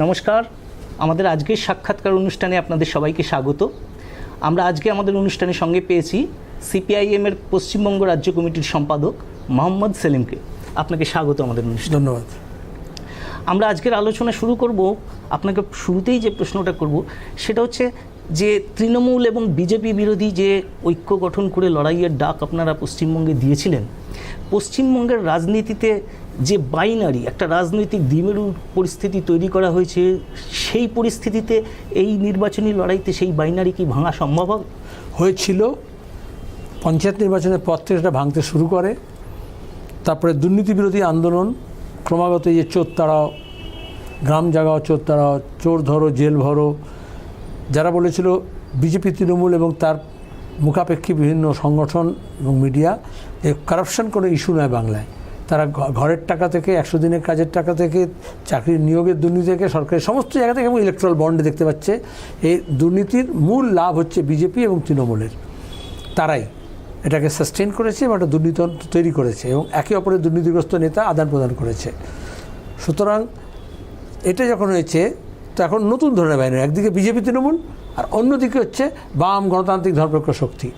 নমস্কার, আমাদের আজকের সাক্ষাৎকার অনুষ্ঠানে আপনাদের সবাইকে স্বাগত। আমরা আজকে আমাদের অনুষ্ঠানের সঙ্গে পেয়েছি সিপিআইএমের পশ্চিমবঙ্গ রাজ্য কমিটির সম্পাদক মোহাম্মদ সেলিমকে। আপনাকে স্বাগত আমাদের অনুষ্ঠানে। ধন্যবাদ। আমরা আজকের আলোচনা শুরু করব, আপনাকে শুরুতেই যে প্রশ্নটা করব সেটা হচ্ছে যে তৃণমূল এবং বিজেপি বিরোধী যে ঐক্য গঠন করে লড়াইয়ের ডাক আপনারা পশ্চিমবঙ্গে দিয়েছিলেন, পশ্চিমবঙ্গের রাজনীতিতে যে বাইনারি একটা রাজনৈতিক দ্বিমেরুর পরিস্থিতি তৈরি করা হয়েছে, সেই পরিস্থিতিতে এই নির্বাচনী লড়াইতে সেই বাইনারি কি ভাঙা সম্ভব হবে? হয়েছিল, পঞ্চায়েত নির্বাচনের পর থেকে সেটা ভাঙতে শুরু করে। তারপরে দুর্নীতি বিরোধী আন্দোলন ক্রমাগত, যে চোর তাড়াও, গ্রাম জাগাও, চোর তাড়াও, চোর ধরো, জেল ভরো, যারা বলেছিল বিজেপি, তৃণমূল এবং তার মুখাপেক্ষী বিভিন্ন সংগঠন এবং মিডিয়া যে কারাপশন কোনো ইস্যু নয় বাংলায়, তারা ঘরের টাকা থেকে, 100 দিনের কাজের টাকা থেকে, চাকরির নিয়োগের দুর্নীতি থেকে, সরকারের সমস্ত জায়গা থেকে এবং ইলেকট্রাল বন্ডে দেখতে পাচ্ছে এই দুর্নীতির মূল লাভ হচ্ছে বিজেপি এবং তৃণমূলের। তারাই এটাকে সাস্টেন করেছে এবং একটা দুর্নীতি তৈরি করেছে এবং একে অপরের দুর্নীতিগ্রস্ত নেতা আদান প্রদান করেছে। সুতরাং এটা যখন হয়েছে, তো এখন নতুন ধরনের বাহিনী, একদিকে বিজেপি তৃণমূল আর অন্যদিকে হচ্ছে বাম গণতান্ত্রিক ধর্মনিরপেক্ষ শক্তি।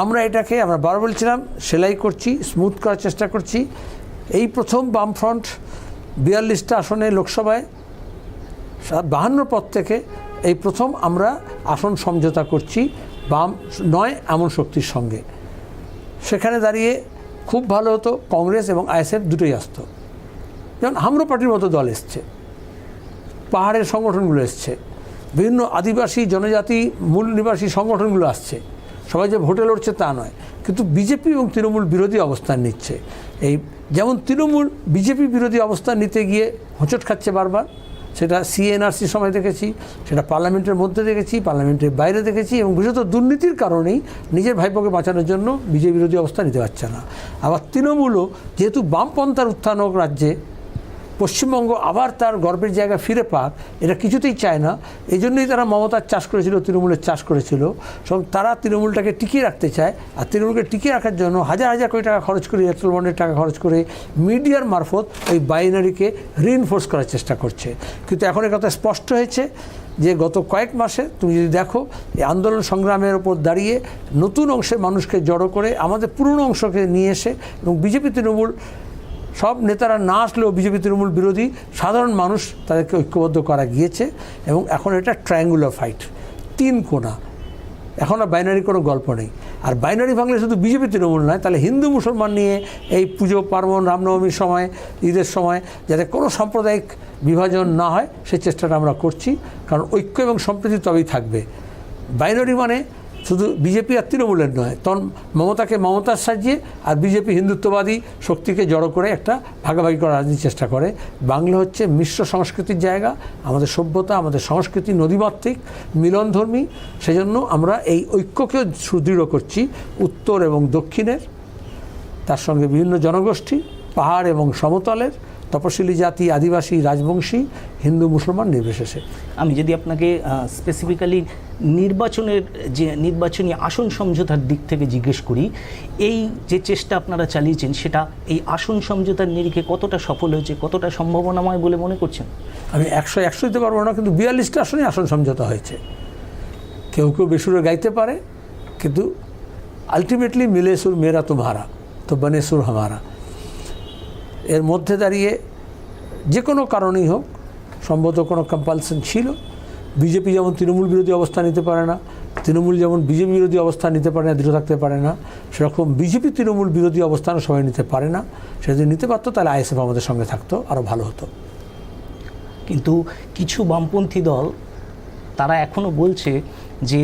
আমরা এটাকে, আমরা বারবার বলছিলাম, সেলাই করছি, স্মুথ করার চেষ্টা করছি। এই প্রথম বামফ্রন্ট 42টা আসনে লোকসভায় 52 পদ থেকে এই প্রথম আমরা আসন সমঝোতা করছি বাম নয় এমন শক্তির সঙ্গে। সেখানে দাঁড়িয়ে খুব ভালো হতো কংগ্রেস এবং আইএসএফ দুটোই আসত। যেমন হামরো পার্টির মতো দল এসছে, পাহাড়ের সংগঠনগুলো এসছে, বিভিন্ন আদিবাসী জনজাতি মূল নিবাসী সংগঠনগুলো আসছে। সবাই যে ভোটে লড়ছে তা নয়, কিন্তু বিজেপি এবং তৃণমূল বিরোধী অবস্থান নিচ্ছে। এই যেমন তৃণমূল বিজেপি বিরোধী অবস্থান নিতে গিয়ে হোঁচট খাচ্ছে বারবার, সেটা সিএনআরসির সময় দেখেছি, সেটা পার্লামেন্টের মধ্যে দেখেছি, পার্লামেন্টের বাইরে দেখেছি, এবং বিশেষত দুর্নীতির কারণেই নিজের ভাইপোকে বাঁচানোর জন্য বিজেপি বিরোধী অবস্থান নিতে পারছে না। আবার তৃণমূলও যেহেতু বামপন্থার উত্থান হোক রাজ্যে, পশ্চিমবঙ্গ আবার তার গর্বের জায়গা ফিরে পাক, এটা কিছুতেই চায় না। এই জন্যই তারা মমতার চাষ করেছিল, তৃণমূলের চাষ করেছিল। এবং তারা তৃণমূলটাকে টিকিয়ে রাখতে চায়, আর তৃণমূলকে টিকিয়ে রাখার জন্য হাজার হাজার কোটি টাকা খরচ করে, ইলেকট্রাল বন্ডের টাকা খরচ করে, মিডিয়ার মারফত ওই বাইনারিকে রিইনফোর্স করার চেষ্টা করছে। কিন্তু এখন এই কথা স্পষ্ট হয়েছে যে গত কয়েক মাসে তুমি যদি দেখো, এই আন্দোলন সংগ্রামের ওপর দাঁড়িয়ে নতুন অংশের মানুষকে জড়ো করে আমাদের পুরনো অংশকে নিয়ে এসে, এবং বিজেপি তৃণমূল সব নেতারা না আসলেও বিজেপি তৃণমূল বিরোধী সাধারণ মানুষ তাদেরকে ঐক্যবদ্ধ করা গিয়েছে। এবং এখন এটা ট্রায়াঙ্গুলার ফাইট, 3 কোণা। এখন আর বাইনারি কোনো গল্প নেই। আর বাইনারি ভাঙলে শুধু বিজেপি তৃণমূল নয়, তাহলে হিন্দু মুসলমান নিয়ে এই পুজো পার্বণ, রামনবমীর সময়, ঈদের সময় যাতে কোনো সাম্প্রদায়িক বিভাজন না হয় সেই চেষ্টাটা আমরা করছি। কারণ ঐক্য এবং সম্প্রীতি তবেই থাকবে। বাইনারি মানে শুধু বিজেপি আর তৃণমূলের নয়, তখন মমতাকে মমতার সাজিয়ে আর বিজেপি হিন্দুত্ববাদী শক্তিকে জড়ো করে একটা ভাগাভাগি করার রাজনীতির চেষ্টা করে। বাংলা হচ্ছে মিশ্র সংস্কৃতির জায়গা, আমাদের সভ্যতা, আমাদের সংস্কৃতি নদীমাতৃক, মিলনধর্মী। সেজন্য আমরা এই ঐক্যকেও সুদৃঢ় করছি, উত্তর এবং দক্ষিণের, তার সঙ্গে বিভিন্ন জনগোষ্ঠী, পাহাড় এবং সমতলের, তপশিলি জাতি, আদিবাসী, রাজবংশী, হিন্দু মুসলমান নির্বিশেষে। আমি যদি আপনাকে স্পেসিফিক্যালি নির্বাচনের যে নির্বাচনী আসন সমঝোতার দিক থেকে জিজ্ঞেস করি, এই যে চেষ্টা আপনারা চালিয়েছেন সেটা এই আসন সমঝোতার নিরিখে কতটা সফল হয়েছে, কতটা সম্ভাবনাময় বলে মনে করছেন? আমি 100 দিতে পারবো না, কিন্তু 42টা আসনে আসন সমঝোতা হয়েছে। কেউ কেউ বেসুরে গাইতে পারে, কিন্তু আলটিমেটলি মিলে সুর মেরা তুমহারা তো বনে সুর হামারা। এর মধ্যে দাঁড়িয়ে যে কোনো কারণেই হোক, সম্ভবত কোনো কম্পালশন ছিল। বিজেপি যেমন তৃণমূল বিরোধী অবস্থান নিতে পারে না, তৃণমূল যেমন বিজেপি বিরোধী অবস্থান নিতে পারে না, দৃঢ় থাকতে পারে না, সেরকম বিজেপি তৃণমূল বিরোধী অবস্থানও সবাই নিতে পারে না। সে যদি নিতে পারতো তাহলে আইএসএফ আমাদের সঙ্গে থাকতো, আরও ভালো হতো। কিন্তু কিছু বামপন্থী দল তারা এখনও বলছে যে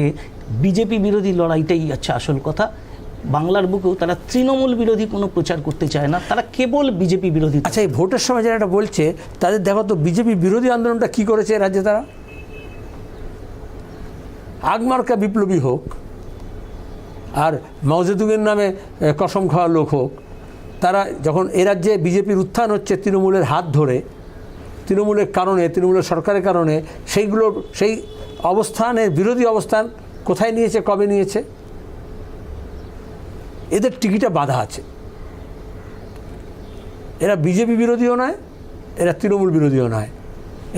বিজেপি বিরোধী লড়াইটাই হচ্ছে আসল কথা। বাংলার বুকেও তারা তৃণমূল বিরোধী কোনো প্রচার করতে চায় না, তারা কেবল বিজেপি বিরোধী। আচ্ছা, এই ভোটের সময় যারা এটা বলছে তাদের দেখো তো বিজেপি বিরোধী আন্দোলনটা কী করেছে রাজ্যে। তারা আগমার্কা বিপ্লবী হোক আর মাওজেদুংয়ের নামে কসম খাওয়া লোক হোক, তারা যখন এ রাজ্যে বিজেপির উত্থান হচ্ছে তৃণমূলের হাত ধরে, তৃণমূলের কারণে, তৃণমূলের সরকারের কারণে, সেইগুলোর সেই অবস্থানের বিরোধী অবস্থান কোথায় নিয়েছে, কবে নিয়েছে? এদের টিকিটে বাধা আছে। এরা বিজেপি বিরোধীও নয়, এরা তৃণমূল বিরোধীও নয়,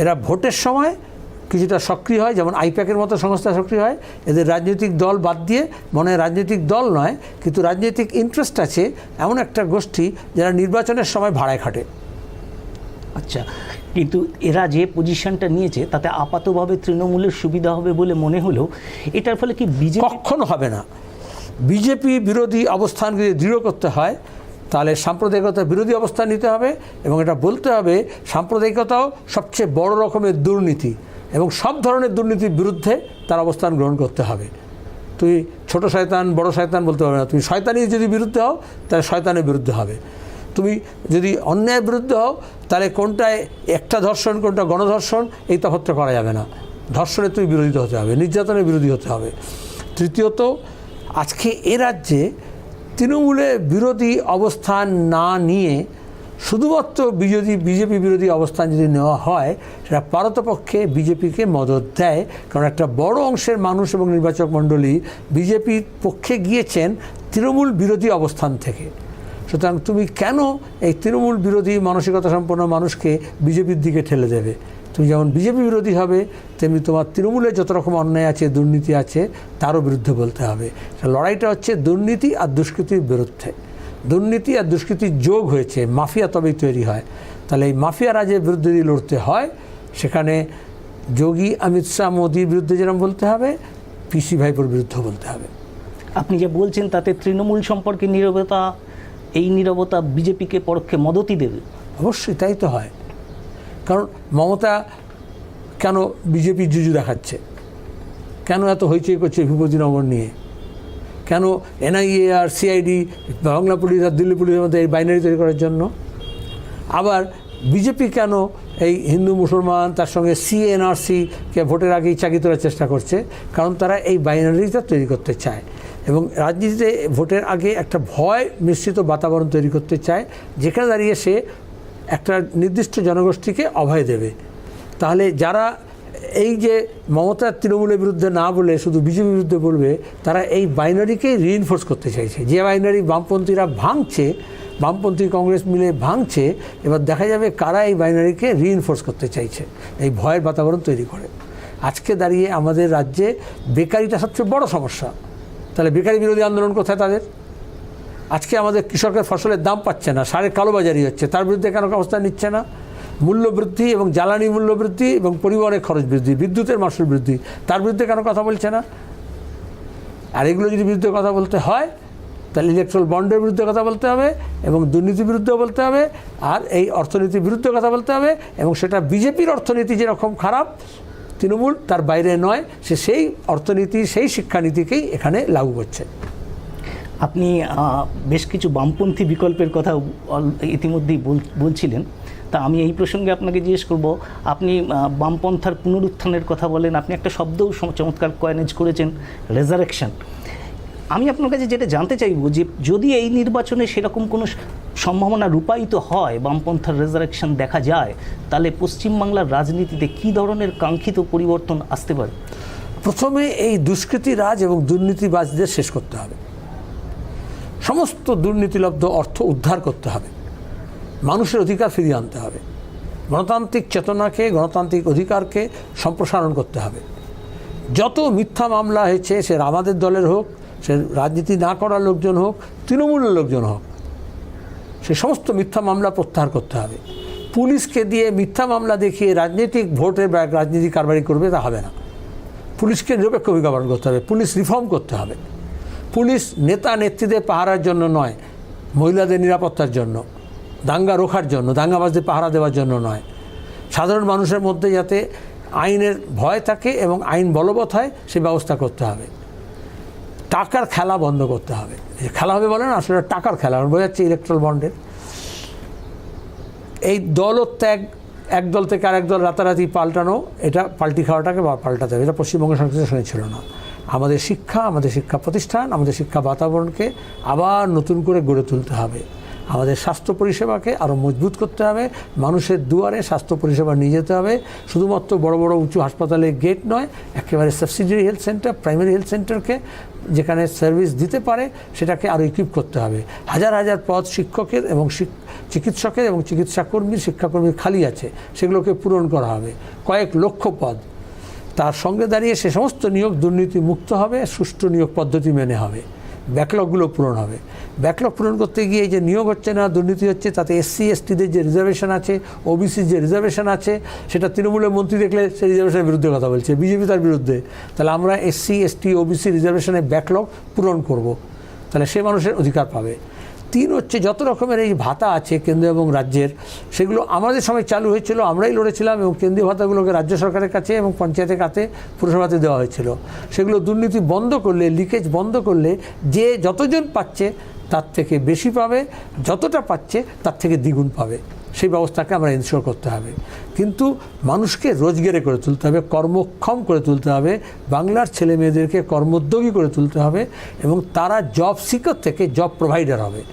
এরা ভোটের সময় কিছুটা সক্রিয় হয়, যেমন আইপ্যাকের মতো সংস্থা সক্রিয় হয়। এদের রাজনৈতিক দল বাদ দিয়ে মনে হয় রাজনৈতিক দল নয়, কিন্তু রাজনৈতিক ইন্টারেস্ট আছে এমন একটা গোষ্ঠী যারা নির্বাচনের সময় ভাড়ায় খাটে। আচ্ছা, কিন্তু এরা যে পজিশনটা নিয়েছে তাতে আপাতভাবে তৃণমূলের সুবিধা হবে বলে মনে হলেও এটার ফলে কি বিজেপি কখনো হবে না। বিজেপি বিরোধী অবস্থান যদি দৃঢ় করতে হয় তাহলে সাম্প্রদায়িকতা বিরোধী অবস্থান নিতে হবে, এবং এটা বলতে হবে সাম্প্রদায়িকতাও সবচেয়ে বড় রকমের দুর্নীতি, এবং সব ধরনের দুর্নীতির বিরুদ্ধে তার অবস্থান গ্রহণ করতে হবে। তুই ছোট শয়তান বড় শয়তান বলতে পারবে না। তুমি শয়তানির যদি বিরুদ্ধে হও তাহলে শয়তানের বিরুদ্ধে হবে। তুমি যদি অন্যায়ের বিরুদ্ধে হও তাহলে কোনটায় একটা ধর্ষণ কোনটা গণধর্ষণ এই তফাৎটা করা যাবে না। ধর্ষণের তুমি বিরোধিতা হতে হবে, নির্যাতনের বিরোধী হতে হবে। তৃতীয়ত, আজকে এ রাজ্যে তৃণমূলের বিরোধী অবস্থান না নিয়ে শুধুমাত্র বিজেপি বিরোধী অবস্থান যদি নেওয়া হয়, সেটা পারতপক্ষে বিজেপিকে মদত দেয়। কারণ একটা বড় অংশের মানুষ এবং নির্বাচক মণ্ডলী বিজেপির পক্ষে গিয়েছেন তৃণমূল বিরোধী অবস্থান থেকে। সুতরাং তুমি কেন এই তৃণমূল বিরোধী মানসিকতা সম্পন্ন মানুষকে বিজেপির দিকে ঠেলে দেবে? তুমি যেমন বিজেপি বিরোধী হবে, তেমনি তোমার তৃণমূলের যত রকম অন্যায় আছে, দুর্নীতি আছে, তারও বিরুদ্ধে বলতে হবে। লড়াইটা হচ্ছে দুর্নীতি আর দুষ্কৃতির বিরুদ্ধে। দুর্নীতি আর দুষ্কৃতির যোগ হয়েছে, মাফিয়া তবেই তৈরি হয়। তাহলে এই মাফিয়া রাজের বিরুদ্ধে যদি লড়তে হয়, সেখানে যোগী, অমিত শাহ, মোদির বিরুদ্ধে যেরকম বলতে হবে, পিসি ভাইপোর বিরুদ্ধে বলতে হবে। আপনি যে বলছেন তাতে তৃণমূল সম্পর্কে নীরবতা, এই নীরবতা বিজেপিকে পরোক্ষে মদতই দেবে। অবশ্যই তাই তো হয়। কারণ মমতা কেন বিজেপি জুজু দেখাচ্ছে, কেন এত হইচই করছে ভূপতিনগর নিয়ে, কেন এনআইএ আর সিআইডি, বাংলা পুলিশ আর দিল্লি পুলিশের মধ্যে এই বাইনারি তৈরি করার জন্য? আবার বিজেপি কেন এই হিন্দু মুসলমান তার সঙ্গে সিএনআরসিকে ভোটের আগেই চাকরি তোলার চেষ্টা করছে? কারণ তারা এই বাইনারিটা তৈরি করতে চায়, এবং রাজনীতিতে ভোটের আগে একটা ভয় মিশ্রিত বাতাবরণ তৈরি করতে চায়, যেখানে দাঁড়িয়ে সে একটা নির্দিষ্ট জনগোষ্ঠীকে অভয় দেবে। তাহলে যারা এই যে মমতার তৃণমূলের বিরুদ্ধে না বলে শুধু বিজেপির বিরুদ্ধে বলবে, তারা এই বাইনারিকেই রিইনফোর্স করতে চাইছে। যে বাইনারি বামপন্থীরা ভাঙছে, বামপন্থী কংগ্রেস মিলে ভাঙছে, এবার দেখা যাবে কারা এই বাইনারিকে রিইনফোর্স করতে চাইছে, এই ভয়ের বাতাবরণ তৈরি করে। আজকে দাঁড়িয়ে আমাদের রাজ্যে বেকারিটা সবচেয়ে বড় সমস্যা। তাহলে বেকারি বিরোধী আন্দোলন কোথায় তাদের? আজকে আমাদের কৃষকের ফসলের দাম পাচ্ছে না, সারের কালোবাজারি হচ্ছে, তার বিরুদ্ধে কেন অবস্থান নিচ্ছে না? মূল্য বৃদ্ধি এবং জ্বালানি মূল্য বৃদ্ধি এবং পরিবহনের খরচ বৃদ্ধি, বিদ্যুতের মাসুল বৃদ্ধি, তার বিরুদ্ধে কেন কথা বলছে না? আর এগুলো যদি বিরুদ্ধে কথা বলতে হয়, তাহলে ইলেকট্রাল বন্ডের বিরুদ্ধে কথা বলতে হবে, এবং দুর্নীতির বিরুদ্ধেও বলতে হবে, আর এই অর্থনীতির বিরুদ্ধে কথা বলতে হবে। এবং সেটা বিজেপির অর্থনীতি যেরকম খারাপ, তৃণমূল তার বাইরে নয়, সে সেই অর্থনীতি, সেই শিক্ষানীতিকেই এখানে লাগু করছে। আপনি বেশ কিছু বামপন্থী বিকল্পের কথা ইতিমধ্যেই বলছিলেন, তা আমি এই প্রসঙ্গে আপনাকে জিজ্ঞেস করব, আপনি বামপন্থার পুনরুত্থানের কথা বলেন, আপনি একটা শব্দও চমৎকার কয়েনেজ করেছেন, রেজারেকশন। আমি আপনার কাছে যেটা জানতে চাইব যে যদি এই নির্বাচনে সেরকম কোনো সম্ভাবনা রূপায়িত হয়, বামপন্থার রেজারেকশন দেখা যায়, তাহলে পশ্চিমবাংলার রাজনীতিতে কী ধরনের কাঙ্ক্ষিত পরিবর্তন আসতে পারে? প্রথমে এই দুষ্কৃতি রাজ এবং দুর্নীতিবাজদের শেষ করতে হবে। সমস্ত দুর্নীতিলব্ধ অর্থ উদ্ধার করতে হবে, মানুষের অধিকার ফিরিয়ে আনতে হবে, গণতান্ত্রিক চেতনাকে, গণতান্ত্রিক অধিকারকে সম্প্রসারণ করতে হবে। যত মিথ্যা মামলা হয়েছে, সে আমাদের দলের হোক, সে রাজনীতি না করার লোকজন হোক, তৃণমূলের লোকজন হোক, সে সমস্ত মিথ্যা মামলা প্রত্যাহার করতে হবে। পুলিশকে দিয়ে মিথ্যা মামলা দেখিয়ে রাজনৈতিক ভোটের বা রাজনীতি কারবারি করবে, তা হবে না। পুলিশকে নিরপেক্ষ ভূমিকা পালন করতে হবে, পুলিশ রিফর্ম করতে হবে। পুলিশ নেতা নেত্রীদের পাহারার জন্য নয়, মহিলাদের নিরাপত্তার জন্য, দাঙ্গা রোখার জন্য, দাঙ্গাবাজদের পাহারা দেওয়ার জন্য নয়। সাধারণ মানুষের মধ্যে যাতে আইনের ভয় থাকে এবং আইন বলবৎ হয়, সে ব্যবস্থা করতে হবে। টাকার খেলা বন্ধ করতে হবে। খেলা হবে বলে না, আসলে টাকার খেলা বোঝাচ্ছে ইলেকট্রাল বন্ডের। এই দলত্যাগ, এক দল থেকে আরেক দল রাতারাতি পাল্টানো, এটা পাল্টি খাওয়াটাকে পাল্টাতে হবে। এটা পশ্চিমবঙ্গ সংস্কৃতির সঙ্গে ছিল না। আমাদের শিক্ষা, আমাদের শিক্ষা প্রতিষ্ঠান, আমাদের শিক্ষা বাতাবরণকে আবার নতুন করে গড়ে তুলতে হবে। আমাদের স্বাস্থ্য পরিষেবাকে আরও মজবুত করতে হবে, মানুষের দুয়ারে স্বাস্থ্য পরিষেবা নিয়ে যেতে হবে। শুধুমাত্র বড় বড় উঁচু হাসপাতালে গেট নয়, একেবারে subsidiary health centre, primary health সেন্টারকে যেখানে সার্ভিস দিতে পারে সেটাকে আরও ইকুইপ করতে হবে। হাজার হাজার পদ শিক্ষকের এবং চিকিৎসকের এবং চিকিৎসাকর্মীর, শিক্ষাকর্মীর খালি আছে, সেগুলোকে পূরণ করা হবে, কয়েক লক্ষ পদ। তার সঙ্গে দাঁড়িয়ে সে সমস্ত নিয়োগ দুর্নীতি মুক্ত হবে, সুষ্ঠু নিয়োগ পদ্ধতি মেনে হবে, ব্যাকলগুলো পূরণ হবে। ব্যাকলগ পূরণ করতে গিয়ে যে নিয়োগ হচ্ছে না, দুর্নীতি হচ্ছে, তাতে এসসি এসটিদের যে রিজার্ভেশন আছে, ওবিসির যে রিজার্ভেশন আছে, সেটা তৃণমূলের মন্ত্রী দেখলে সেই রিজার্ভেশনের বিরুদ্ধে কথা বলছে, বিজেপি তার বিরুদ্ধে। তাহলে আমরা এসসি এসটি ওবিসি রিজার্ভেশনের ব্যাকলগ পূরণ করব, তাহলে সে মানুষের অধিকার পাবে। 3 হচ্ছে যত রকমের এই ভাতা আছে কেন্দ্র এবং রাজ্যের, সেগুলো আমাদের সময় চালু হয়েছিল, আমরাই লড়েছিলাম, এবং কেন্দ্রীয় ভাতাগুলোকে রাজ্য সরকারের কাছে এবং পঞ্চায়েতের কাছে, পুরসভাতে দেওয়া হয়েছিল। সেগুলো দুর্নীতি বন্ধ করলে, লিকেজ বন্ধ করলে, যে যতজন পাচ্ছে তার থেকে বেশি পাবে, যতটা পাচ্ছে তার থেকে দ্বিগুণ পাবে। সেই ব্যবস্থাকে আমরা ইনশিওর করতে হবে। কিন্তু মানুষকে রোজগারে করে তুলতে হবে, কর্মক্ষম করে তুলতে হবে, বাংলার ছেলে মেয়েদেরকে কর্মোদ্যোগী করে তুলতে হবে, এবং তারা জব সিকার থেকে জব প্রোভাইডার হবে।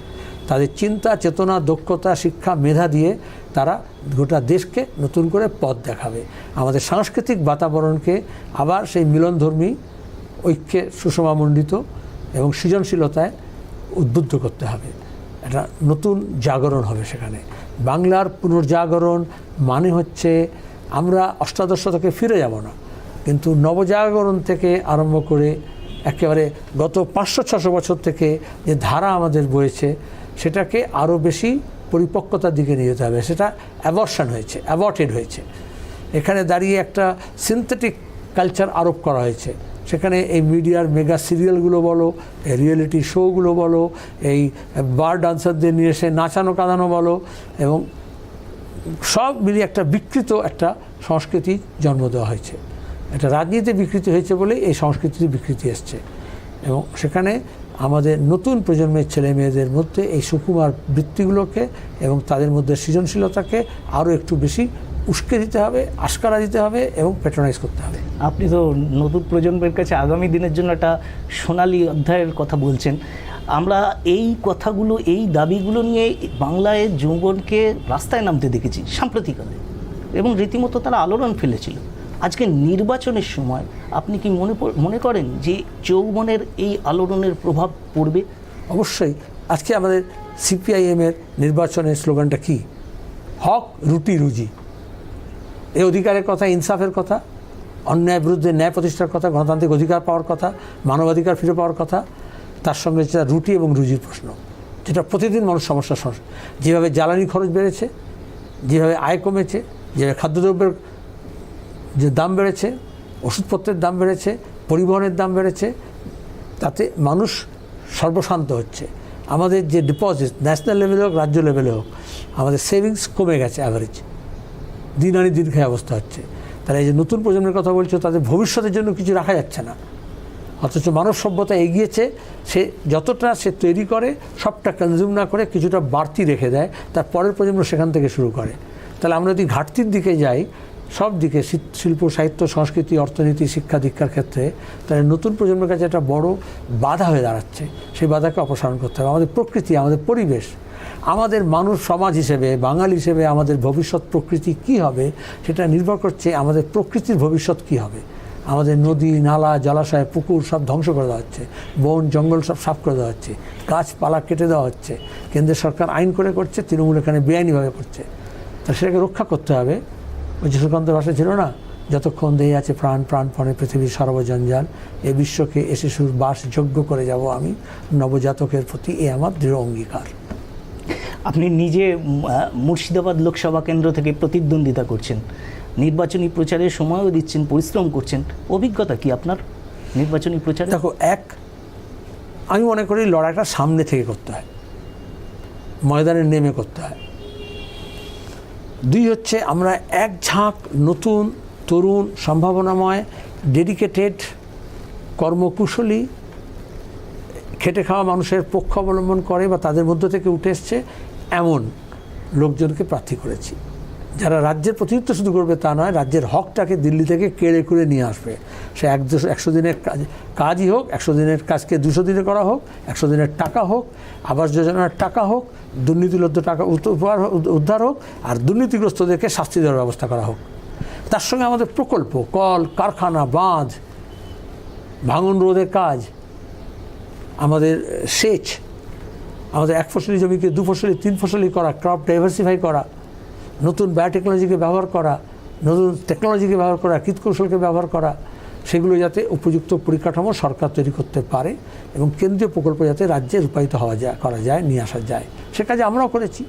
তাদের চিন্তা, চেতনা, দক্ষতা, শিক্ষা, মেধা দিয়ে তারা গোটা দেশকে নতুন করে পথ দেখাবে। আমাদের সাংস্কৃতিক বাতাবরণকে আবার সেই মিলনধর্মী ঐক্যে সুষমামণ্ডিত এবং সৃজনশীলতায় উদ্বুদ্ধ করতে হবে। একটা নতুন জাগরণ হবে সেখানে। বাংলার পুনর্জাগরণ মানে হচ্ছে আমরা অষ্টাদশ শতকে ফিরে যাব না, কিন্তু নবজাগরণ থেকে আরম্ভ করে একেবারে গত 500-600 বছর থেকে যে ধারা আমাদের বয়েছে, সেটাকে আরও বেশি পরিপক্কতার দিকে নিয়ে যেতে হবে। সেটা অ্যাবর্টেড হয়েছে। এখানে দাঁড়িয়ে একটা সিনথেটিক কালচার আরোপ করা হয়েছে। সেখানে এই মিডিয়ার মেগা সিরিয়ালগুলো বলো, এই রিয়েলিটি শোগুলো বলো, এই বার ডান্সারদের নিয়ে এসে নাচানো কাঁদানো বলো, এবং সব মিলিয়ে একটা বিকৃত একটা সংস্কৃতি জন্ম দেওয়া হয়েছে। এটা রাজনীতিতে বিকৃতি হয়েছে বলে এই সংস্কৃতিতে বিকৃতি এসছে। এবং সেখানে আমাদের নতুন প্রজন্মের ছেলে মেয়েদের মধ্যে এই সুকুমার বৃত্তিগুলোকে এবং তাদের মধ্যে সৃজনশীলতাকে আরও একটু বেশি উস্কে দিতে হবে, আশকারা দিতে হবে এবং প্যাট্রোনাইজ করতে হবে। আপনি তো নতুন প্রজন্মের কাছে আগামী দিনের জন্য একটা সোনালী অধ্যায়ের কথা বলছেন। আমরা এই কথাগুলো, এই দাবিগুলো নিয়ে বাংলায় যৌবনকে রাস্তায় নামতে দেখেছি সাম্প্রতিককালে, এবং রীতিমতো তারা আলোড়ন ফেলেছিল। আজকে নির্বাচনের সময় আপনি কি মনে করেন যে যৌবনের এই আলোড়নের প্রভাব পড়বে? অবশ্যই। আজকে আমাদের সিপিআইএমের নির্বাচনের স্লোগানটা কি? হক, রুটি, রুজি। এই অধিকারের কথা, ইনসাফের কথা, অন্যায়ের বিরুদ্ধে ন্যায় প্রতিষ্ঠার কথা, গণতান্ত্রিক অধিকার পাওয়ার কথা, মানবাধিকার ফিরে পাওয়ার কথা। তার সঙ্গে যেটা রুটি এবং রুজির প্রশ্ন, যেটা প্রতিদিন মানুষ সমস্যার সমস্যা। যেভাবে জ্বালানি খরচ বেড়েছে, যেভাবে আয় কমেছে, যেভাবে খাদ্যদ্রব্যের যে দাম বেড়েছে, ওষুধপত্রের দাম বেড়েছে, পরিবহনের দাম বেড়েছে, তাতে মানুষ সর্বশান্ত হচ্ছে। আমাদের যে ডিপোজিট ন্যাশনাল লেভেলে হোক, রাজ্য লেভেলে হোক, আমাদের সেভিংস কমে গেছে অ্যাভারেজ। দিন আনি দিন খায় অবস্থা হচ্ছে। তাহলে এই যে নতুন প্রজন্মের কথা বলছো, তাদের ভবিষ্যতের জন্য কিছু রাখা যাচ্ছে না। অথচ মানব সভ্যতা এগিয়েছে, সে যতটা সে তৈরি করে সবটা কনজিউম না করে কিছুটা বাড়তি রেখে দেয়, তার পরের প্রজন্ম সেখান থেকে শুরু করে। তাহলে আমরা যদি ঘাটতির দিকে যাই সব দিকে, শিল্প, সাহিত্য, সংস্কৃতি, অর্থনীতি, শিক্ষা দীক্ষার ক্ষেত্রে, তাহলে নতুন প্রজন্মের কাছে একটা বড় বাধা হয়ে দাঁড়াচ্ছে। সেই বাধাকে অপসারণ করতে হবে। আমাদের প্রকৃতি, আমাদের পরিবেশ, আমাদের মানুষ সমাজ হিসেবে, বাঙালি হিসেবে আমাদের ভবিষ্যৎ প্রকৃতি কি হবে সেটা নির্ভর করছে আমাদের প্রকৃতির ভবিষ্যৎ কি হবে। আমাদের নদী, নালা, জলাশয়, পুকুর সব ধ্বংস করে দেওয়া হচ্ছে, বন জঙ্গল সব সাফ করে দেওয়া হচ্ছে, গাছপালা কেটে দেওয়া হচ্ছে। কেন্দ্রের সরকার আইন করে করছে, তৃণমূল এখানে বেআইনিভাবে করছে। তা সেটাকে রক্ষা করতে হবে। ওই যে সুকান্ত ভাষা ছিল না, যতক্ষণ দেহে আছে প্রাণ, প্রাণপণে পৃথিবীর সর্বজঞ্জাল, এ বিশ্বকে এসে সুর বাস যোগ্য করে যাব আমি, নবজাতকের প্রতি এ আমার দৃঢ় অঙ্গীকার। আপনি নিজে মুর্শিদাবাদ লোকসভা কেন্দ্র থেকে প্রতিদ্বন্দ্বিতা করছেন, নির্বাচনী প্রচারের সময়ও দিচ্ছেন, পরিশ্রম করছেন। অভিজ্ঞতা কি আপনার নির্বাচনী প্রচারে? দেখো, আমি মনে করি লড়াইটা সামনে থেকে করতে হয়, ময়দানে নেমে করতে হয়। 2 হচ্ছে আমরা এক ঝাঁক নতুন, তরুণ, সম্ভাবনাময়, ডেডিকেটেড, কর্মকুশলী, খেটে খাওয়া মানুষের পক্ষ অবলম্বন করে বা তাদের মধ্য থেকে উঠে এসছে এমন লোকজনকে প্রার্থী করেছি। যারা রাজ্যের প্রতিনিধিত্ব শুধু করবে তা নয়, রাজ্যের হকটাকে দিল্লি থেকে কেড়ে করে নিয়ে আসবে। সে 100 দিনের কাজই হোক, 100 দিনের কাজকে 200 দিনে করা হোক, 100 দিনের টাকা হোক, আবাস যোজনার টাকা হোক, দুর্নীতিলব্ধ টাকা উদ্ধার হোক, আর দুর্নীতিগ্রস্তদেরকে শাস্তি দেওয়ার ব্যবস্থা করা হোক। তার সঙ্গে আমাদের প্রকল্প, কল কারখানা, বাঁধ, ভাঙন রোধের কাজ, আমাদের সেচ, আমাদের 1 ফসলি জমিকে 2 ফসলি 3 ফসলি করা, ক্রপ ডাইভার্সিফাই করা, নতুন বায়োটেকনোলজিকে ব্যবহার করা, নতুন টেকনোলজিকে ব্যবহার করা, কীটকৌশলকে ব্যবহার করা, সেগুলো যাতে উপযুক্ত পরিকাঠামো সরকার তৈরি করতে পারে এবং কেন্দ্রীয় প্রকল্প যাতে রাজ্যে রূপায়িত করা যায়, নিয়ে আসা যায়। সে কাজে আমরাও করেছি,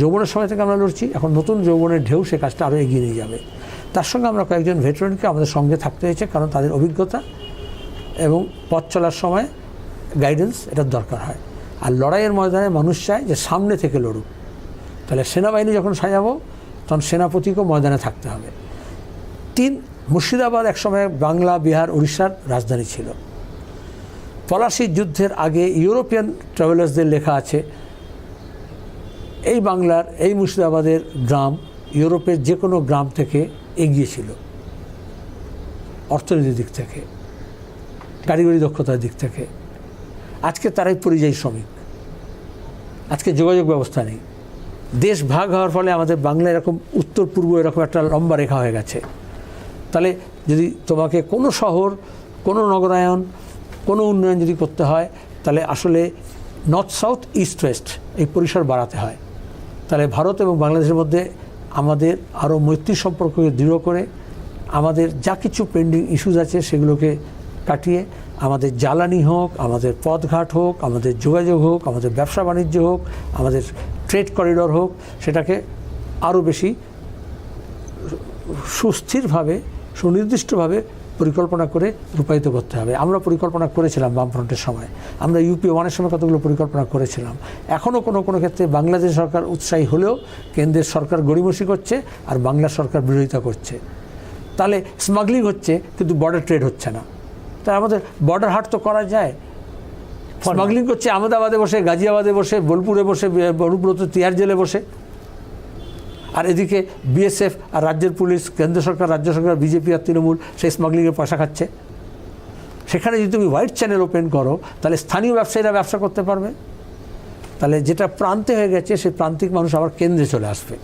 যৌবনের সময় থেকে আমরা লড়ছি। এখন নতুন যৌবনের ঢেউ সে কাজটা আরও এগিয়ে নিয়ে যাবে। তার সঙ্গে আমরা কয়েকজন ভেটারানকে আমাদের সঙ্গে থাকতে হয়েছে, কারণ তাদের অভিজ্ঞতা এবং পথ চলার সময় গাইডেন্স এটার দরকার হয়। আর লড়াইয়ের ময়দানে মানুষ চায় যে সামনে থেকে লড়ুক। তাহলে সেনাবাহিনী যখন সাজাবো তখন সেনাপতিকেও ময়দানে থাকতে হবে। 3, মুর্শিদাবাদ একসময় বাংলা, বিহার, উড়িষ্যার রাজধানী ছিল। পলাশির যুদ্ধের আগে ইউরোপিয়ান ট্রাভেলার্সদের লেখা আছে এই বাংলার, এই মুর্শিদাবাদের গ্রাম ইউরোপের যে কোনো গ্রাম থেকে এগিয়ে ছিল, অর্থনীতির দিক থেকে, কারিগরি দক্ষতার দিক থেকে। আজকে তারাই পরিযায়ী শ্রমিক, আজকে যোগাযোগ ব্যবস্থা নেই। দেশ ভাগ হওয়ার ফলে আমাদের বাংলা এরকম উত্তর পূর্ব এরকম একটা লম্বা রেখা হয়ে গেছে। তাহলে যদি তোমাকে কোনো শহর, কোনো নগরায়ন, কোনো উন্নয়ন যদি করতে হয়, তাহলে আসলে নর্থ সাউথ, ইস্ট ওয়েস্ট এই পরিসর বাড়াতে হয়। তাহলে ভারত এবং বাংলাদেশের মধ্যে আমাদের আরও মৈত্রী সম্পর্ককে দৃঢ় করে, আমাদের যা কিছু পেন্ডিং ইস্যুস আছে সেগুলোকে কাটিয়ে, আমাদের জ্বালানি হোক, আমাদের পথঘাট হোক, আমাদের যোগাযোগ হোক, আমাদের ব্যবসা বাণিজ্য হোক, আমাদের ট্রেড করিডর হোক, সেটাকে আরও বেশি সুস্থিরভাবে, সুনির্দিষ্টভাবে পরিকল্পনা করে রূপায়িত করতে হবে। আমরা পরিকল্পনা করেছিলাম বামফ্রন্টের সময়, আমরা UP 1-এর সময় কতগুলো পরিকল্পনা করেছিলাম। এখনও কোনো ক্ষেত্রে বাংলাদেশ সরকার উৎসাহী হলেও কেন্দ্রের সরকার গড়িমসি করছে আর বাংলা সরকার বিরোধিতা করছে। তাহলে স্মাগলিং হচ্ছে কিন্তু বর্ডার ট্রেড হচ্ছে না। তাই আমাদের বর্ডার হাট তো করা যায়। স্মাগলিং করছে আহমেদাবাদে বসে, গাজিয়াবাদে বসে, বোলপুরে বসে, অনুব্রত তিহার জেলে বসে, আর এদিকে BSF আর রাজ্যের পুলিশ, কেন্দ্র সরকার, রাজ্য সরকার, বিজেপি আর তৃণমূল সেই স্মাগলিংয়ের পয়সা খাচ্ছে। সেখানে যদি তুমি হোয়াইট চ্যানেল ওপেন করো তাহলে স্থানীয় ব্যবসায়ীরা ব্যবসা করতে পারবে। তাহলে যেটা প্রান্তে হয়ে গেছে সেই প্রান্তিক মানুষ আবার কেন্দ্রে চলে আসবে।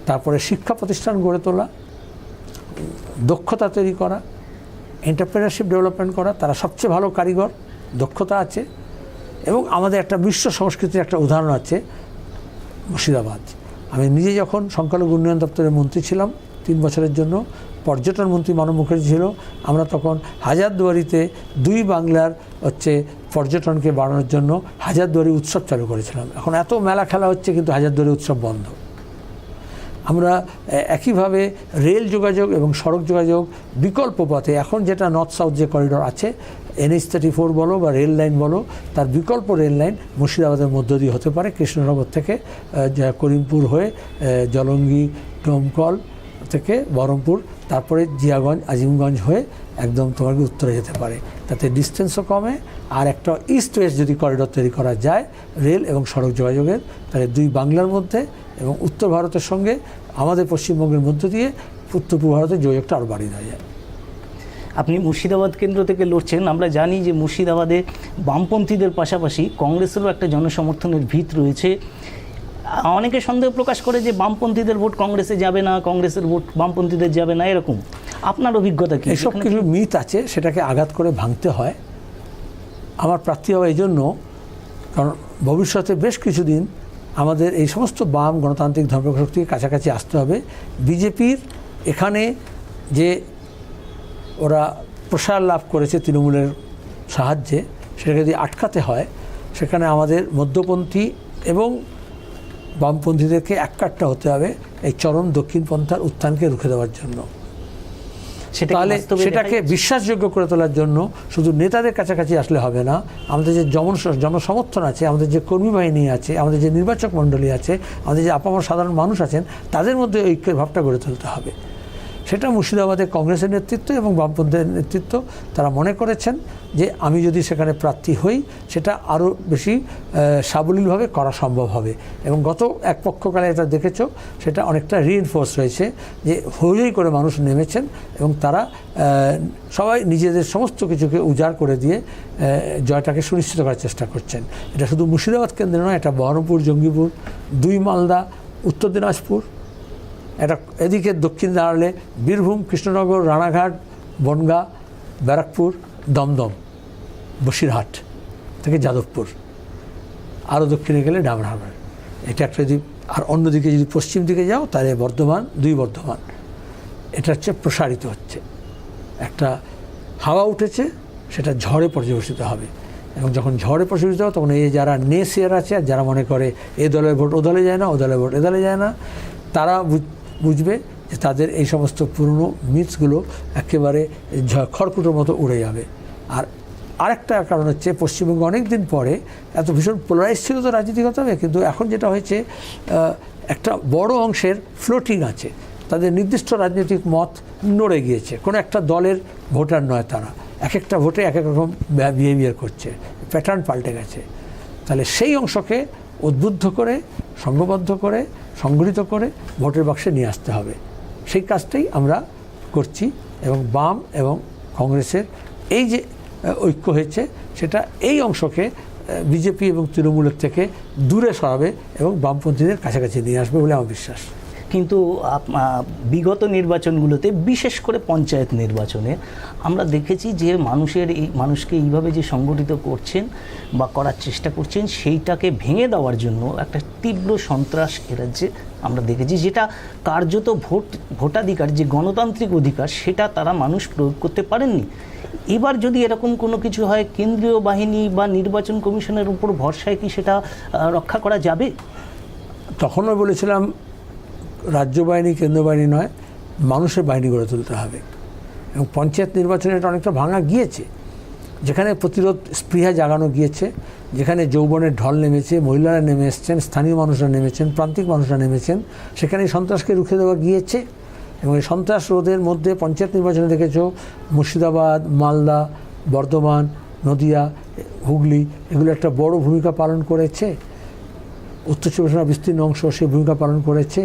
তারপরে শিক্ষা প্রতিষ্ঠান গড়ে তোলা, দক্ষতা তৈরি করা, এন্টারপ্রেনারশিপ ডেভেলপমেন্ট করা। তারা সবচেয়ে ভালো কারিগর, দক্ষতা আছে। এবং আমাদের একটা বিশ্ব সংস্কৃতির একটা উদাহরণ আছে মুর্শিদাবাদ। আমি নিজে যখন সংখ্যালঘু উন্নয়ন দপ্তরের মন্ত্রী ছিলাম 3 বছরের জন্য, পর্যটন মন্ত্রী মানব মুখার্জি ছিল, আমরা তখন হাজারদুয়ারিতে 2 বাংলার পর্যটনকে বাড়ানোর জন্য হাজারদুয়ারি উৎসব চালু করেছিলাম। এখন এত মেলা খেলা হচ্ছে কিন্তু হাজারদুয়ারি উৎসব বন্ধ। আমরা একইভাবে রেল যোগাযোগ এবং সড়ক যোগাযোগ বিকল্প পথে, এখন যেটা নর্থ সাউথ যে করিডর আছে, NH-34 বলো বা রেল লাইন বলো, তার বিকল্প রেল লাইন মুর্শিদাবাদের মধ্য দিয়ে হতে পারে, কৃষ্ণনগর থেকে করিমপুর হয়ে জলঙ্গি, ডোমকল থেকে বহরমপুর, তারপরে জিয়াগঞ্জ, আজিমগঞ্জ হয়ে একদম তোমাকে উত্তরে যেতে পারে। তাতে ডিস্টেন্সও কমে। আর একটা ইস্ট ওয়েস্ট যদি করিডর তৈরি করা যায় রেল এবং সড়ক যোগাযোগের, তাহলে 2 বাংলার মধ্যে এবং উত্তর ভারতের সঙ্গে আমাদের পশ্চিমবঙ্গের মধ্য দিয়ে উত্তর পূর্ব ভারতের যোগাযোগটা আরও বাড়িয়ে দেওয়া যায়। আপনি মুর্শিদাবাদ কেন্দ্র থেকে লড়ছেন। আমরা জানি যে মুর্শিদাবাদে বামপন্থীদের পাশাপাশি কংগ্রেসেরও একটা জনসমর্থনের ভিত রয়েছে। অনেকে সন্দেহ প্রকাশ করে যে বামপন্থীদের ভোট কংগ্রেসে যাবে না, কংগ্রেসের ভোট বামপন্থীদের যাবে না, এরকম আপনার অভিজ্ঞতা কি? এসব কিছু মিথ আছে, সেটাকে আঘাত করে ভাঙতে হয়। আমার প্রার্থী হওয়া এই জন্য, কারণ ভবিষ্যতে বেশ কিছুদিন আমাদের এই সমস্ত বাম গণতান্ত্রিক ধর্মশক্তির কাছাকাছি আসতে হবে। বিজেপির এখানে যে ওরা প্রসার লাভ করেছে তৃণমূলের সাহায্যে, সেটাকে যদি আটকাতে হয়, সেখানে আমাদের মধ্যপন্থী এবং বামপন্থীদেরকে এককাট্টা হতে হবে এই চরম দক্ষিণপন্থার উত্থানকে রুখে দেওয়ার জন্য। তাহলে সেটাকে বিশ্বাসযোগ্য করে তোলার জন্য শুধু নেতাদের কাছাকাছি আসলে হবে না, আমাদের যে জনসমর্থন আছে, আমাদের যে কর্মী বাহিনী আছে, আমাদের যে নির্বাচক মণ্ডলী আছে, আমাদের যে আপামর সাধারণ মানুষ আছেন, তাদের মধ্যে ঐক্যের ভাবটা গড়ে তুলতে হবে। সেটা মুর্শিদাবাদে কংগ্রেসের নেতৃত্ব এবং বামপন্থীর নেতৃত্ব তারা মনে করেছেন যে আমি যদি সেখানে প্রার্থী হই সেটা আরও বেশি সাবলীলভাবে করা সম্ভব হবে। এবং গত এক পক্ষকালে এটা দেখেছ, সেটা অনেকটা রিইনফোর্স হয়েছে যে হই করে মানুষ নেমেছেন এবং তারা সবাই নিজেদের সমস্ত কিছুকে উজাড় করে দিয়ে জয়টাকে সুনিশ্চিত করার চেষ্টা করছেন। এটা শুধু মুর্শিদাবাদ কেন্দ্রে নয়, এটা বহরমপুর, জঙ্গিপুর, 2 মালদা, উত্তর দিনাজপুর, এটা এদিকে দক্ষিণ দাঁড়ালে বীরভূম, কৃষ্ণনগর, রানাঘাট, বনগাঁ, ব্যারাকপুর, দমদম, বসিরহাট থেকে যাদবপুর, আরও দক্ষিণে গেলে ডামরহাট। এটা একটা যদি, আর অন্যদিকে যদি পশ্চিম দিকে যাও তাহলে বর্ধমান, 2 বর্ধমান। এটা হচ্ছে প্রসারিত হচ্ছে, একটা হাওয়া উঠেছে, সেটা ঝড়ে পর্যবেসিত হবে। এবং যখন ঝড়ে পর্যবেসিত হবে তখন এই যারা নেসিয়ার আছে আর যারা মনে করে এ দলের ভোট ও দলে যায় না, ও দলের ভোট এ দলে যায় না, তারা বুঝবে যে তাদের এই সমস্ত পুরনো মিথসগুলো একেবারে খড়কুটোর মতো উড়ে যাবে। আর আরেকটা কারণ হচ্ছে পশ্চিমবঙ্গে অনেক দিন পরে এত ভীষণ পোলারাইজ ছিল তো রাজনীতিগতভাবে, কিন্তু এখন যেটা হয়েছে একটা বড় অংশের ফ্লোটিং আছে, তাদের নির্দিষ্ট রাজনৈতিক মত নড়ে গিয়েছে, কোনো একটা দলের ভোটার নয় তারা, এক একটা ভোটে এক এক রকম বিহেভিয়ার করছে, প্যাটার্ন পাল্টে গেছে। তাহলে সেই অংশকে উদ্বুদ্ধ করে, সংঘবদ্ধ করে, সংগঠিত করে ভোটের বাক্সে নিয়ে আসতে হবে। সেই কাজটাই আমরা করছি এবং বাম এবং কংগ্রেসের এই যে ঐক্য হয়েছে সেটা এই অংশকে বিজেপি এবং তৃণমূলের থেকে দূরে সরাবে এবং বামপন্থীদের কাছাকাছি নিয়ে আসবে বলে আমার বিশ্বাস। কিন্তু বিগত নির্বাচনগুলোতে, বিশেষ করে পঞ্চায়েত নির্বাচনে আমরা দেখেছি যে মানুষকে এইভাবে যে সংগঠিত করছেন বা করার চেষ্টা করছেন, সেইটাকে ভেঙে দেওয়ার জন্য একটা তীব্র সন্ত্রাস এ রাজ্যে আমরা দেখেছি, যেটা কার্যত ভোটাধিকার, যে গণতান্ত্রিক অধিকার, সেটা তারা মানুষ প্রয়োগ করতে পারেননি। এবার যদি এরকম কোনো কিছু হয়, কেন্দ্রীয় বাহিনী বা নির্বাচন কমিশনের উপর ভরসায় কি সেটা রক্ষা করা যাবে? তখনও বলেছিলাম রাজ্য বাহিনী, কেন্দ্র বাহিনী নয়, মানুষের বাহিনী গড়ে তুলতে হবে। এবং পঞ্চায়েত নির্বাচনে এটা অনেকটা ভাঙা গিয়েছে, যেখানে প্রতিরোধ স্পৃহা জাগানো গিয়েছে, যেখানে যৌবনের ঢল নেমেছে, মহিলারা নেমে এসছেন, স্থানীয় মানুষরা নেমেছেন, প্রান্তিক মানুষরা নেমেছেন, সেখানে সন্ত্রাসকে রুখে দেওয়া গিয়েছে। এবং এই সন্ত্রাস রোধের মধ্যে পঞ্চায়েত নির্বাচনে দেখেছ মুর্শিদাবাদ, মালদা, বর্ধমান, নদিয়া, হুগলি, এগুলো একটা বড় ভূমিকা পালন করেছে। উত্তর চব্বিশ পরগনার বিস্তীর্ণ অংশ সেই ভূমিকা পালন করেছে।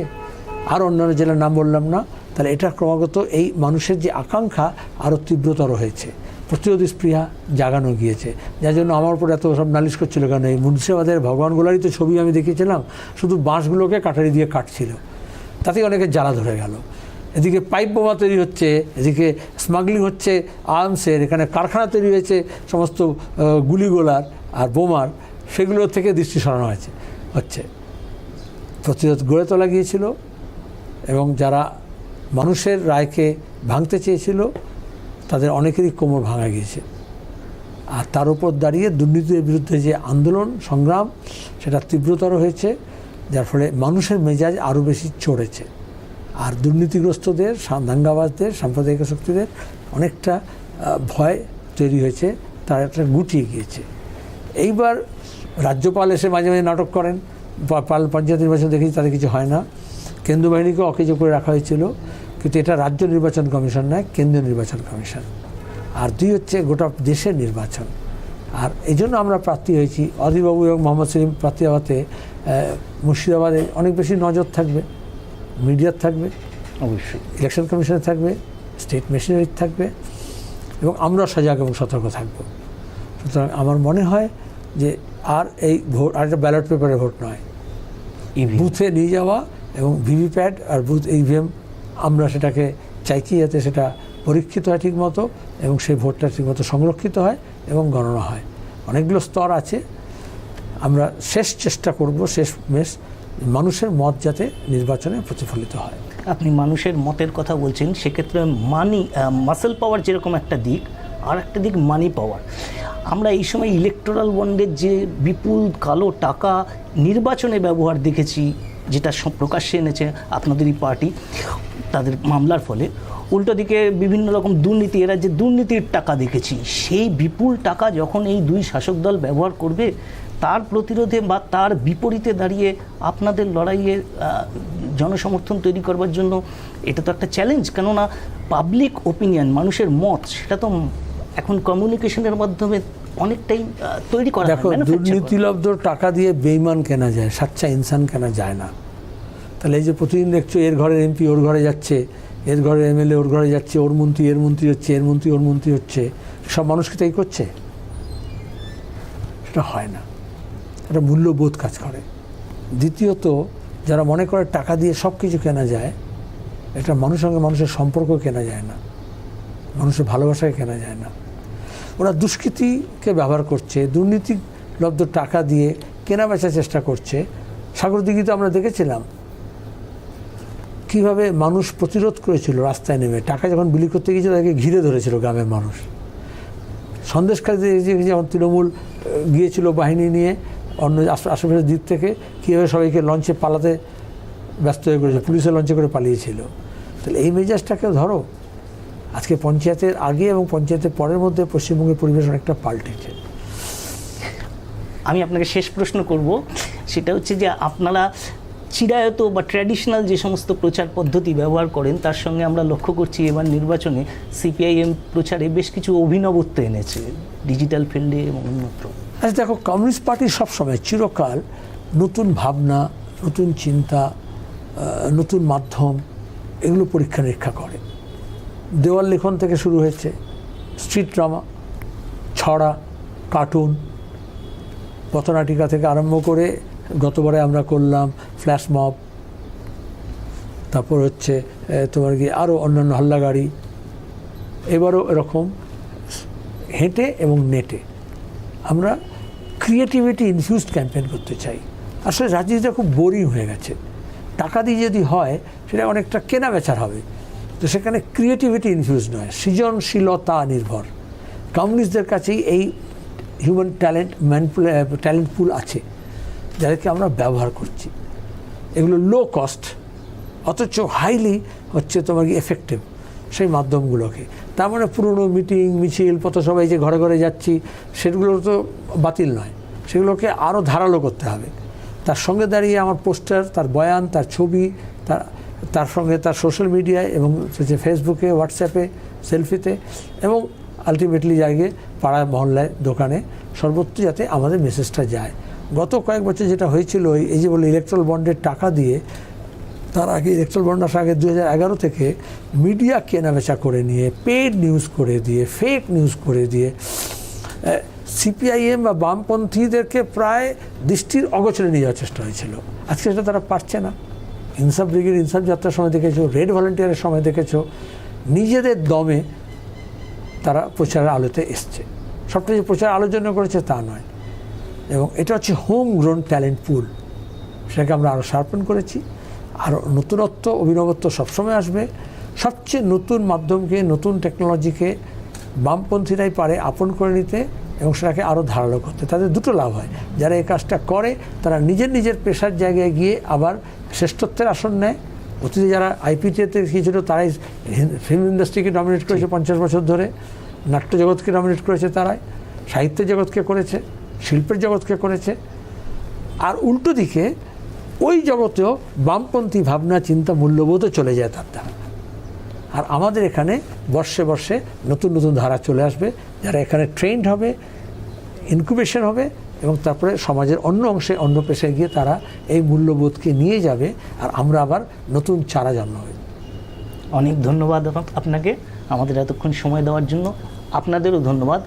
আর অন্যান্য জেলার নাম বললাম না। তাহলে এটা ক্রমাগত এই মানুষের যে আকাঙ্ক্ষা আরও তীব্রতর হয়েছে, প্রতিরোধী স্পৃহা জাগানো গিয়েছে, যার জন্য আমার উপর এত সব নালিশ করছিল। কারণ এই মুর্শিদাবাদের ভগবানগুলারই তো ছবি আমি দেখিয়েছিলাম, শুধু বাঁশগুলোকে কাটারি দিয়ে কাটছিল, তাতেই অনেকে জ্বালা ধরে গেল। এদিকে পাইপ বোমা তৈরি হচ্ছে, এদিকে স্মাগলিং হচ্ছে আর্মসের, এখানে কারখানা তৈরি হয়েছে সমস্ত গুলিগোলার আর বোমার, সেগুলো থেকে দৃষ্টি সরানো হচ্ছে। প্রতিরোধ গড়ে তোলা গিয়েছিল এবং যারা মানুষের রায়কে ভাঙতে চেয়েছিল তাদের অনেকেরই কোমর ভাঙা গিয়েছে। আর তার উপর দাঁড়িয়ে দুর্নীতির বিরুদ্ধে যে আন্দোলন সংগ্রাম, সেটা তীব্রতর হয়েছে, যার ফলে মানুষের মেজাজ আরও বেশি চড়েছে। আর দুর্নীতিগ্রস্তদের, দাঙ্গাবাজদের, সাম্প্রদায়িক শক্তিদের অনেকটা ভয় তৈরি হয়েছে, তারা একটা গুটিয়ে গিয়েছে। এইবার রাজ্যপাল এসে মাঝে মাঝে নাটক করেন, পঞ্চায়েত নির্বাচন দেখেছি তাদের কিছু হয় না। কেন্দ্র বাহিনীকে অকেজো করে রাখা হয়েছিল, কিন্তু এটা রাজ্য নির্বাচন কমিশন নয়, কেন্দ্রীয় নির্বাচন কমিশন। আর 2 হচ্ছে গোটা দেশের নির্বাচন। আর এই জন্য আমরা প্রার্থী হয়েছি। অধীরবাবু এবং মোহাম্মদ সেলিম প্রার্থী হওয়াতে মুর্শিদাবাদে অনেক বেশি নজর থাকবে, মিডিয়ার থাকবে, অবশ্যই ইলেকশন কমিশনের থাকবে, স্টেট মেশিনারির থাকবে, এবং আমরা সজাগ এবং সতর্ক থাকব। সুতরাং আমার মনে হয় যে আর এই ভোট আর একটা ব্যালট পেপারে ভোট নয়, বুথে নিয়ে যাওয়া এবং ভিভিপ্যাট আর বুথ ইভিএম, আমরা সেটাকে চাইছি যাতে সেটা পরীক্ষিত হয় ঠিকমতো এবং সেই ভোটটা ঠিকমতো সংরক্ষিত হয় এবং গণনা হয়। অনেকগুলো স্তর আছে, আমরা শেষ চেষ্টা করব, শেষ মানুষের মত যাতে নির্বাচনে প্রতিফলিত হয়। আপনি মানুষের মতের কথা বলছেন, সেক্ষেত্রে মাসেল পাওয়ার যেরকম একটা দিক, আর একটা দিক মানি পাওয়ার। আমরা এই সময় ইলেকটোরাল বন্ডের যে বিপুল কালো টাকা নির্বাচনে ব্যবহার দেখেছি, যেটা প্রকাশ্যে এনেছে আপনাদেরই পার্টি তাদের মামলার ফলে, উল্টো দিকে বিভিন্ন রকম দুর্নীতি, এরা যে দুর্নীতির টাকা দেখেছি, সেই বিপুল টাকা যখন এই 2 শাসক দল ব্যবহার করবে, তার প্রতিরোধে বা তার বিপরীতে দাঁড়িয়ে আপনাদের লড়াইয়ে জনসমর্থন তৈরি করবার জন্য এটা তো একটা চ্যালেঞ্জ, কেননা পাবলিক ওপিনিয়ন, মানুষের মত, সেটা তো এখন কমিউনিকেশনের মাধ্যমে অনেকটাই তৈরি করা হয়। দেখো, দুর্নীতিলব্ধ টাকা দিয়ে বেইমান কেনা যায়, সাচ্চা ইনসান কেনা যায় না। তাহলে এই যে প্রতিদিন দেখছো এর ঘরের এমপি ওর ঘরে যাচ্ছে, এর ঘরের এমএলএ ওর ঘরে যাচ্ছে, ওর মন্ত্রী এর মন্ত্রী হচ্ছে, এর মন্ত্রী ওর মন্ত্রী হচ্ছে, সব মানুষকে তাই করছে? সেটা হয় না। একটা মূল্যবোধ কাজ করে। দ্বিতীয়ত, যারা মনে করে টাকা দিয়ে সব কিছু কেনা যায়, এটা মানুষের সঙ্গে মানুষের সম্পর্ক কেনা যায় না, মানুষের ভালোবাসাকে কেনা যায় না। ওরা দুষ্কৃতিকে ব্যবহার করছে, দুর্নীতিলব্ধ টাকা দিয়ে কেনা বেচার চেষ্টা করছে। সাগরদিঘিতে আমরা দেখেছিলাম কীভাবে মানুষ প্রতিরোধ করেছিল রাস্তায় নেমে, টাকা যখন বিলি করতে গিয়েছিল তাকে ঘিরে ধরেছিল গ্রামের মানুষ। সন্দেশখালীতে যখন তৃণমূল গিয়েছিল বাহিনী নিয়ে অন্য আশেপাশের দ্বীপ থেকে, কীভাবে সবাইকে লঞ্চে পালাতে ব্যস্ত হয়ে পড়েছে, পুলিশের লঞ্চে করে পালিয়েছিল। তাহলে এই মেজাজটাকে ধরো। আজকে পঞ্চায়েতের আগে এবং পঞ্চায়েতের পরের মধ্যে পশ্চিমবঙ্গের পরিবেশ অনেকটা পাল্টেছে। আমি আপনাকে শেষ প্রশ্ন করব, সেটা হচ্ছে যে আপনারা চিরায়ত বা ট্র্যাডিশনাল যে সমস্ত প্রচার পদ্ধতি ব্যবহার করেন, তার সঙ্গে আমরা লক্ষ্য করছি এবার নির্বাচনে সিপিআইএম প্রচারে বেশ কিছু অভিনবত্ব এনেছে ডিজিটাল ফিল্ডে এবং অন্যত্র। আচ্ছা দেখো, কমিউনিস্ট পার্টি সবসময় চিরকাল নতুন ভাবনা, নতুন চিন্তা, নতুন মাধ্যম, এগুলো পরীক্ষা নিরীক্ষা করে। দেওয়াল লেখন থেকে শুরু হয়েছে, স্ট্রিট ড্রামা, ছড়া, কার্টুন, পথনাটিকা থেকে আরম্ভ করে গতবারে আমরা করলাম ফ্ল্যাশ মব, তারপর হচ্ছে তোমার কি আরও অন্যান্য হাল্লাগাড়ি। এবারও এরকম হেঁটে এবং নেটে আমরা ক্রিয়েটিভিটি ইনফিউজড ক্যাম্পেইন করতে চাই। আসলে রাজনীতিটা খুব বোরিং হয়ে গেছে। টাকা দিয়ে যদি হয় সেটা অনেকটা কেনা বেচার হবে, তো সেখানে ক্রিয়েটিভিটি ইনফিউজ নয়, সৃজনশীলতা নির্ভর। কমিউনিস্টদের কাছেই এই হিউম্যান ট্যালেন্ট পুল আছে, যাদেরকে আমরা ব্যবহার করছি। এগুলো লো কস্ট অথচ হাইলি হচ্ছে তোমার কি এফেক্টিভ সেই মাধ্যমগুলোকে। তার মানে পুরনো মিটিং মিছিল পথসভায় যে ঘরে ঘরে যাচ্ছি সেগুলো তো বাতিল নয়, সেগুলোকে আরও ধারালো করতে হবে। তার সঙ্গে দাঁড়িয়ে আমার পোস্টার, তার বয়ান, তার ছবি, তার সঙ্গে তার সোশ্যাল মিডিয়ায় এবং ফেসবুকে, হোয়াটসঅ্যাপে, সেলফিতে এবং আলটিমেটলি জায়গায় পাড়ায় মহল্লায় দোকানে সর্বত্র যাতে আমাদের মেসেজটা যায়। গত কয়েক বছর যেটা হয়েছিল, এই যে বলে ইলেকট্রাল বন্ডের টাকা দিয়ে, তার আগে ইলেকট্রাল বন্ড আসার আগে 2011 থেকে মিডিয়া কেনাবেচা করে নিয়ে, পেড নিউজ করে দিয়ে, ফেক নিউজ করে দিয়ে সিপিআইএম বা বামপন্থীদেরকে প্রায় দৃষ্টির অগোচরে নিয়ে যাওয়ার চেষ্টা হয়েছিল। আজকে সেটা তারা পারছে না। ইনসাফ ব্রিগেড, ইনসাফ যাত্রার সময় দেখেছো, রেড ভলান্টিয়ারের সময় দেখেছো, নিজেদের দমে তারা প্রচারের আলোতে এসছে। সবটা যে প্রচার আলোর জন্য করেছে তা নয়। এবং এটা হচ্ছে হোম গ্রোন ট্যালেন্ট পুল, সেটাকে আমরা আরও শার্পেন করেছি। আরও নতুনত্ব, অভিনবত্ব সবসময় আসবে। সবচেয়ে নতুন মাধ্যমকে, নতুন টেকনোলজিকে বামপন্থীরাই পারে আপন করে নিতে এবং সেটাকে আরও ধারালো করতে। তাদের দুটো লাভ হয়, যারা এই কাজটা করে তারা নিজের নিজের পেশার জায়গায় গিয়ে আবার শ্রেষ্ঠত্বের আসন নেয়। অতীতে যারা আইপিটিতে গিয়েছিল তারাই ফিল্ম ইন্ডাস্ট্রিকে ডমিনেট করেছে 50 বছর ধরে, নাট্য জগৎকে ডমিনেট করেছে, তারাই সাহিত্যের জগৎকে করেছে, শিল্পের জগৎকে করেছে। আর উল্টো দিকে ওই জগতেও বামপন্থী ভাবনা, চিন্তা, মূল্যবোধও চলে যায় তার দ্বারা। আর আমাদের এখানে বর্ষে বর্ষে নতুন নতুন ধারা চলে আসবে, যারা এখানে ট্রেন্ড হবে, ইনকিউবেশন হবে এবং তারপরে সমাজের অন্য অংশে, অন্য পেশায় গিয়ে তারা এই মূল্যবোধকে নিয়ে যাবে, আর আমরা আবার নতুন চারা জন্মাবে। অনেক ধন্যবাদ আপনাকে আমাদের এতক্ষণ সময় দেওয়ার জন্য। আপনাদেরও ধন্যবাদ।